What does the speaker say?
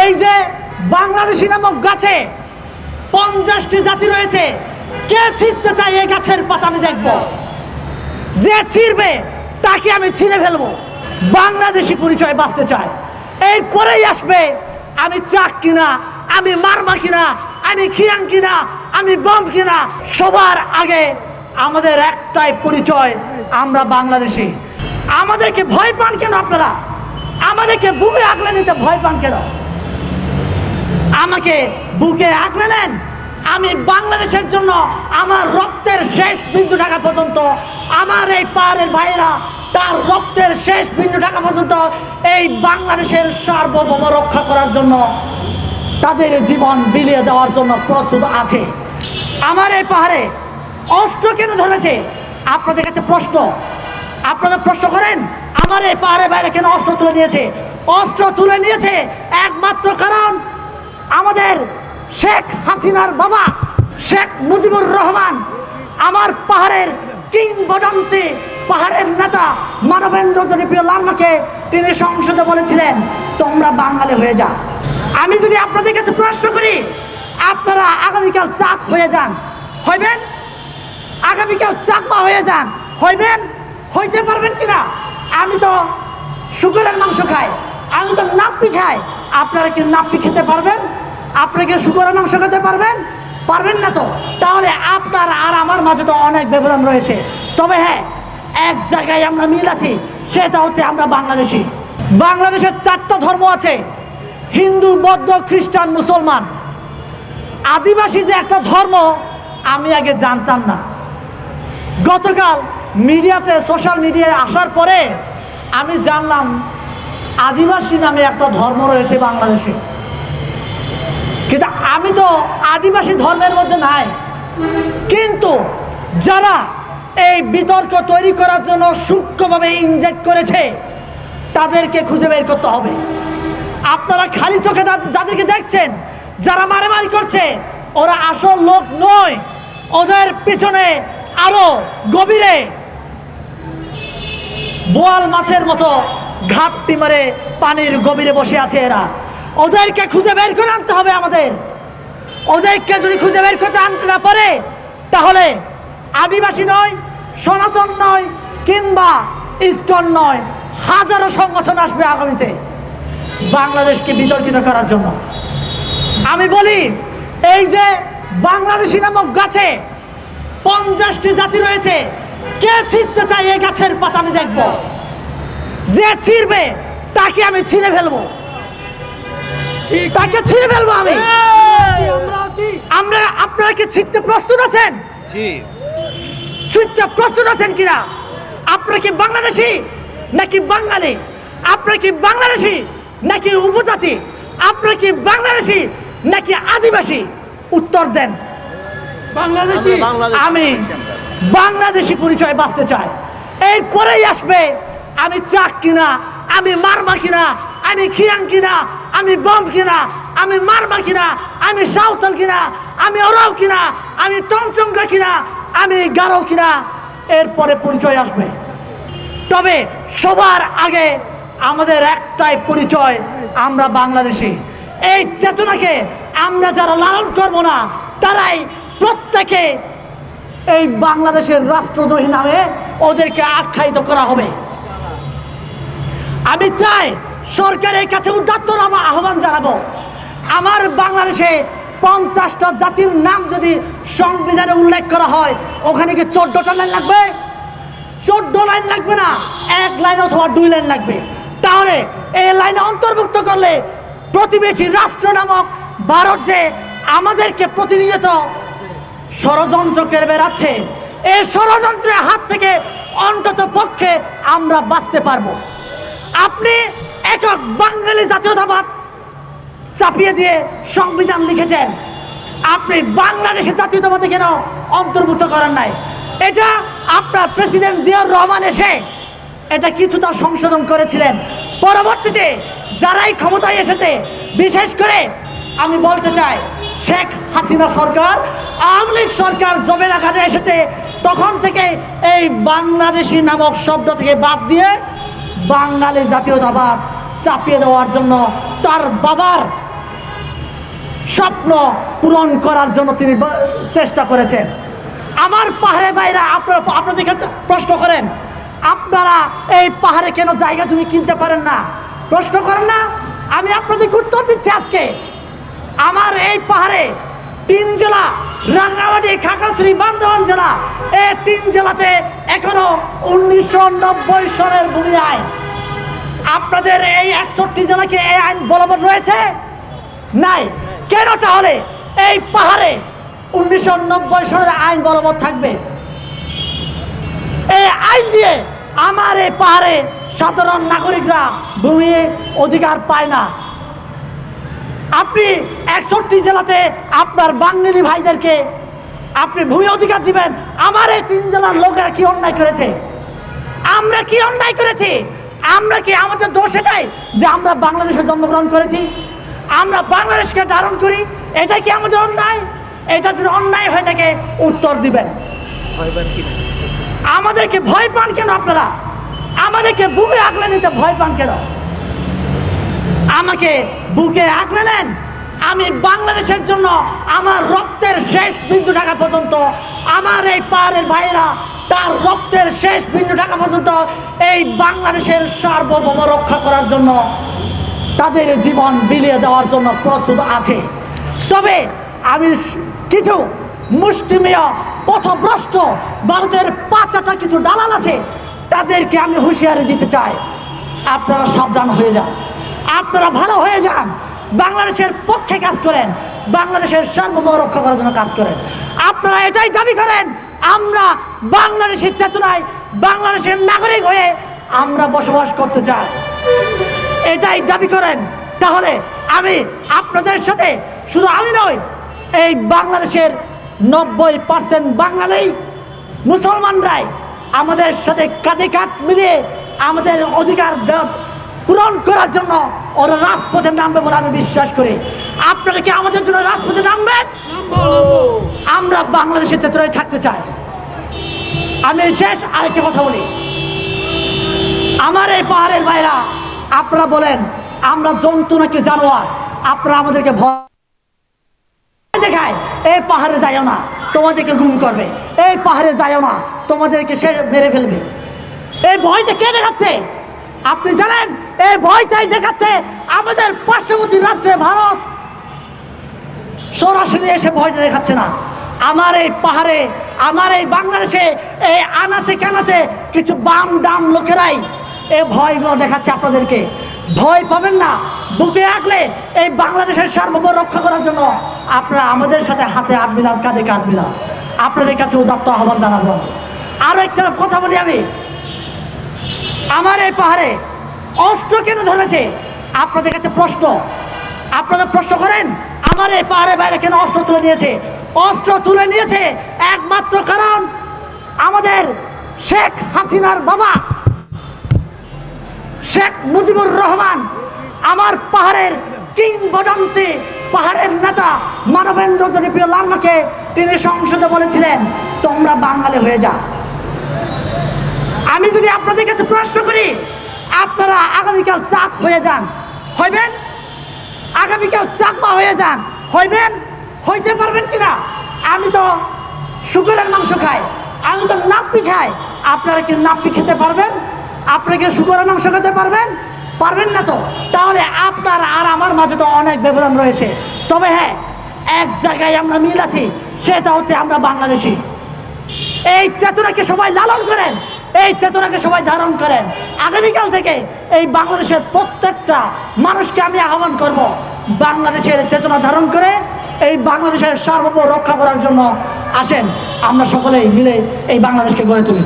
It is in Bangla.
এই যে বাংলাদেশি নামক গাছে 50টি জাতি রয়েছে, কে ছিঁড়তে চায় এই গাছের পাতা? আমি দেখব, যে ছিঁড়বে তাকে আমি ছিঁড়ে ফেলবো। বাংলাদেশি পরিচয় বাঁচতে চায়। এরপরেই আসবে আমি চাক কিনা, আমি মারমা কিনা, আমি খিয়াং কিনা, আমি বম কিনা। সবার আগে আমাদের একটাই পরিচয়, আমরা বাংলাদেশি। আমাদেরকে ভয় পান কেন আপনারা? আমাদেরকে বুকে আগলে নিতে ভয় পান কেন? আমাকে বুকে আগলে নেন। আমি বাংলাদেশের জন্য আমার রক্তের শেষ বিন্দু টাকা পর্যন্ত, আমার এই পাহাড়ের ভাইরা তার রক্তের শেষ বিন্দু টাকা পর্যন্ত এই বাংলাদেশের সার্বভৌম রক্ষা করার জন্য তাদের জীবন বিলিয়ে দেওয়ার জন্য প্রস্তুত আছে। আমার এই পাহাড়ে অস্ত্র কেন ধরেছে? আপনাদের কাছে প্রশ্ন, আপনারা প্রশ্ন করেন আমার এই পাহাড়ের বাইরে কেন অস্ত্র তুলে নিয়েছে? অস্ত্র তুলে নিয়েছে একমাত্র কারণ আমাদের শেখ হাসিনার বাবা শেখ মুজিবুর রহমান, আমার পাহাড়ের কিংবদন্তি পাহাড়ের নেতা মানবেন্দ্র জনপ্রিয় লালমাকে তিনি সংসদে বলেছিলেন তোমরা বাঙালি হয়ে যা। আমি যদি আপনাদের কাছে প্রশ্ন করি আপনারা আগামীকাল চাক হয়ে যান, হইবেন? আগামীকাল চাকমা হয়ে যান, হইবেন? হইতে পারবেন কিনা? আমি তো শুকরের মাংস খাই, আমি তো নাপ্পি খাই। আপনারা কি নাপ্পি খেতে পারবেন? আপনারা কি শুকরের মাংস খেতে পারবেন? পারবেন না তো। তাহলে আপনার আর আমার মাঝে তো অনেক ব্যবধান রয়েছে। তবে হ্যাঁ, এক জায়গায় আমরা মিল আছি, সেটা হচ্ছে আমরা বাংলাদেশি। বাংলাদেশের 4টা ধর্ম আছে, হিন্দু, বৌদ্ধ, খ্রিস্টান, মুসলমান। আদিবাসী যে একটা ধর্ম আমি আগে জানতাম না। গতকাল মিডিয়াতে, সোশ্যাল মিডিয়ায় আসার পরে আমি জানলাম আদিবাসী নামে একটা ধর্ম রয়েছে বাংলাদেশে। কিন্তু আমি তো আদিবাসী ধর্মের মধ্যে নাই। কিন্তু যারা এই বিতর্ক তৈরি করার জন্য সূক্ষ্মভাবে ইনজেক্ট করেছে তাদেরকে খুঁজে বের করতে হবে। আপনারা খালি চোখে যাদেরকে দেখছেন, যারা মারামারি করছে, ওরা আসল লোক নয়। ওদের পিছনে আরো গভীরে বোয়াল মাছের মতো ঘাপটি মারে পানির গভীরে বসে আছে এরা। ওদেরকে খুঁজে বের করে আনতে হবে আমাদের। ওদেরকে যদি খুঁজে বের করতে আনতে না পারে তাহলে আদিবাসী নয়, সনাতন নয়, কিংবা ইসকন নয়, হাজারো সংগঠন আসবে আগামীতে বাংলাদেশকে বিতর্কিত করার জন্য। আমি বলি এই যে বাংলাদেশি নামক গাছে 50টি জাতি রয়েছে, কে ছিঁড়তে চায় এই গাছের পাতা? আমি দেখব, যে ছিঁড়বে তাকে আমি ছিঁড়ে ফেলবো, তাকে ছিঁড়ে ফেলবো আমি। আপনারা কি ছিঁড়তে প্রস্তুত আছেন? ছিঁড়তে প্রস্তুত আছেন কিনা? আপনারা কি বাংলাদেশি নাকি বাঙালি? আপনারা কি বাংলাদেশি নাকি উপজাতি? আপনারা কি বাংলাদেশি নাকি আদিবাসী? উত্তর দেন। বাংলাদেশি। আমি বাংলাদেশি পরিচয় বাঁচতে চাই। এরপরেই আসবে আমি চাক কিনা, আমি মারমা কিনা, আমি খিয়াং কিনা, আমি বম কিনা, আমি মারমা কিনা, আমি সাঁওতাল কিনা, আমি ওরাও কিনা, আমি টংচঙ্গা কিনা, আমি গারো কিনা। এরপরে পরিচয় আসবে। তবে সবার আগে আমাদের একটাই পরিচয়, আমরা বাংলাদেশি। এই চেতনাকে আমরা যারা লালন করবো না তারাই প্রত্যেকে এই বাংলাদেশের রাষ্ট্রদ্রোহী নামে ওদেরকে আখ্যায়িত করা হবে। আমি চাই সরকারের কাছে উদাত্ত আহ্বান জানাবো, আমার বাংলাদেশে 50টা জাতির নাম যদি সংবিধানে উল্লেখ করা হয়, ওখানে কি 14টা লাইন লাগবে? 14 লাইন লাগবে না, 1 লাইন অথবা 2 লাইন লাগবে। তাহলে এই লাইনে অন্তর্ভুক্ত করলে প্রতিবেশী রাষ্ট্র নামক ভারত যে আমাদেরকে প্রতিনিয়ত ষড়যন্ত্র করে বেড়াচ্ছে, এই ষড়যন্ত্রের হাত থেকে অন্তত পক্ষে আমরা বাঁচতে পারবো। আপনি একক বাঙালি জাতীয়তাবাদ চাপিয়ে দিয়ে সংবিধান লিখেছেন, আপনি বাংলাদেশের জাতীয়তাবাদে কেন অন্তর্ভুক্ত করেন নাই? এটা আপনার প্রেসিডেন্ট জিয়াউর রহমান এসে এটা কিছুটা সংশোধন করেছিলেন। পরবর্তীতে যারাই ক্ষমতায় এসেছে, বিশেষ করে আমি বলতে চাই শেখ হাসিনা সরকার, আওয়ামী লীগ সরকার যবে নাগাদে এসেছে তখন থেকে এই বাংলাদেশি নামক শব্দ থেকে বাদ দিয়ে বাঙালি জাতীয়তাবাদ চাপিয়ে দেওয়ার জন্য তার বাবার স্বপ্ন পূরণ করার জন্য তিনি চেষ্টা করেছেন। আমার পাহাড়ে বাইরা আপনাদের কাছে প্রশ্ন করেন, আপনারা এই পাহাড়ে কেন জায়গা জমি কিনতে পারেন না? প্রশ্ন করেন না? আমি আপনাদেরকে উত্তর দিচ্ছি আজকে। আমার এই পাহাড়ে 3 জেলা, রাঙ্গামাটি, খাগড়াছড়ি, বান্দরবান জেলা, এই 3 জেলাতে এখনো 1990 সনের ভূমি আইন। আপনাদের এই 61 জেলাকে এই আইন বলবৎ রয়েছে? নাই। কেন তাহলে এই পাহাড়ে 1990 সনের আইন বলবৎ থাকবে? এই আইন দিয়ে আমার এই পাহাড়ে সাধারণ নাগরিকরা ভূমি অধিকার পায় না। আপনি 61 জেলাতে আপনার বাঙালি ভাইদেরকে আপনি ভূমি অধিকার দিবেন। আমার এই 3 জেলার লোকেরা কি অন্যায় করেছে? আমরা কি অন্যায় করেছি? আমরা কি, আমাদের দোষ এটাই যে আমরা বাংলাদেশে জন্মগ্রহণ করেছি, আমরা বাংলাদেশকে ধারণ করি, এটাই কি আমাদের অন্যায়? এটা যদি অন্যায় হয়ে থাকে উত্তর দিবেন। আমাদেরকে ভয় পান কেন আপনারা? আমাদেরকে বুকে আগলে নিতে ভয় পান কেন? আমাকে বুকে আগলে নেন। আমি বাংলাদেশের জন্য আমার রক্তের শেষ বিন্দু টাকা পর্যন্ত, আমার এই পাহাড়ের ভাইয়েরা তার রক্তের শেষ বিন্দু টাকা পর্যন্ত এই বাংলাদেশের সার্বভৌম রক্ষা করার জন্য তাদের জীবন বিলিয়ে দেওয়ার জন্য প্রস্তুত আছে। তবে আমি কিছু মুষ্টিমেয় পথভ্রষ্ট ভারতের পাঁচাটা কিছু দালাল আছে, তাদেরকে আমি হুঁশিয়ারি দিতে চাই, আপনারা সাবধান হয়ে যান, আপনারা ভালো হয়ে যান, বাংলাদেশের পক্ষে কাজ করেন, বাংলাদেশের সার্বভৌম রক্ষা করার জন্য কাজ করেন। আপনারা এটাই দাবি করেন আমরা বাংলাদেশের চেতনায় বাংলাদেশের নাগরিক হয়ে আমরা বসবাস করতে চাই, এটাই দাবি করেন। তাহলে আমি আপনাদের সাথে, শুধু আমি নই, এই বাংলাদেশের 90% বাঙালি মুসলমানরাই আমাদের সাথে কাঁধে কাঁধ মিলিয়ে আমাদের অধিকার পূরণ করার জন্য ওরা রাজপথে নামবে বলে আমি বিশ্বাস করি। আপনারা কি আমাদের জন্য রাজপথে নামবেন? আমরা বাংলাদেশের চেতনায় থাকতে চাই। আমি শেষ আরেকটা কথা বলি, আমার এই পাহাড়ের ভাইরা আপনারা বলেন আমরা জন্তু নাকি জানোয়ার, আপনারা আমাদেরকে ভয় দেখায়, এই পাহাড়ে যাইও না তোমাদেরকে গুম করবে, এই পাহাড়ে যাইও না তোমাদেরকে সে মেরে ফেলবে। এই ভয়টা কে দেখাচ্ছে আপনি জানেন? এই ভয়টাই দেখাচ্ছে আমাদের পার্শ্ববর্তী রাষ্ট্রে ভারত। সরাসরি এসে ভয়টা দেখাচ্ছে না। আমার এই পাহাড়ে, আমার এই বাংলাদেশে এই আনাচে কানাচে কিছু বাম ডাম লোকেরাই এই ভয়গুলো দেখাচ্ছে আপনাদেরকে। ভয় পাবেন না, বুকে আগলে এই বাংলাদেশের সার্বভৌম রক্ষা করার জন্য আপনারা আমাদের সাথে হাতে হাত মিলান, কাঁধে কাঁধ মিলান। আপনাদের কাছে উদাত্ত আহ্বান জানাবো। আরও একটা কথা বলি আমি, আমার এই পাহাড়ে অস্ত্র কেন ধরেছে? আপনাদের কাছে প্রশ্ন, আপনারা প্রশ্ন করেন আমার এই পাহাড়ে বাইরে কেন অস্ত্র তুলে নিয়েছে? অস্ত্র তুলে নিয়েছে একমাত্র কারণ আমাদের শেখ হাসিনার বাবা শেখ মুজিবুর রহমান, আমার পাহাড়ের কিংবদন্তি পাহাড়ের নেতা মানবেন্দ্র জনপ্রিয় লামাকে তিনি সংসদে বলেছিলেন তোমরা বাঙালি হয়ে যা। আমি যদি আপনাদের কাছে প্রশ্ন করি আপনারা আগামীকাল চাক হয়ে যান, হইবেন? আগামীকাল চাকমা হয়ে যান, হইবেন? হইতে পারবেন কিনা? আমি তো শুকরের মাংস খাই, আমি তো নাপ্পি খাই, আপনারা কি নাপ্পি খেতে পারবেন? আপনারা কি শুকরের মাংস খেতে পারবেন? পারবেন না তো। তাহলে আপনার আর আমার মাঝে তো অনেক ব্যবধান রয়েছে। তবে হ্যাঁ, এক জায়গায় আমরা মিল আছি, সেটা হচ্ছে আমরা বাংলাদেশি। এই চেতনাকে সবাই লালন করেন, এই চেতনাকে সবাই ধারণ করেন। আগামীকাল থেকে এই বাংলাদেশের প্রত্যেকটা মানুষকে আমি আহ্বান করব, বাংলাদেশের চেতনা ধারণ করে এই বাংলাদেশের সার্বভৌম রক্ষা করার জন্য আসেন, আমরা সকলেই মিলে এই বাংলাদেশকে গড়ে তুলি।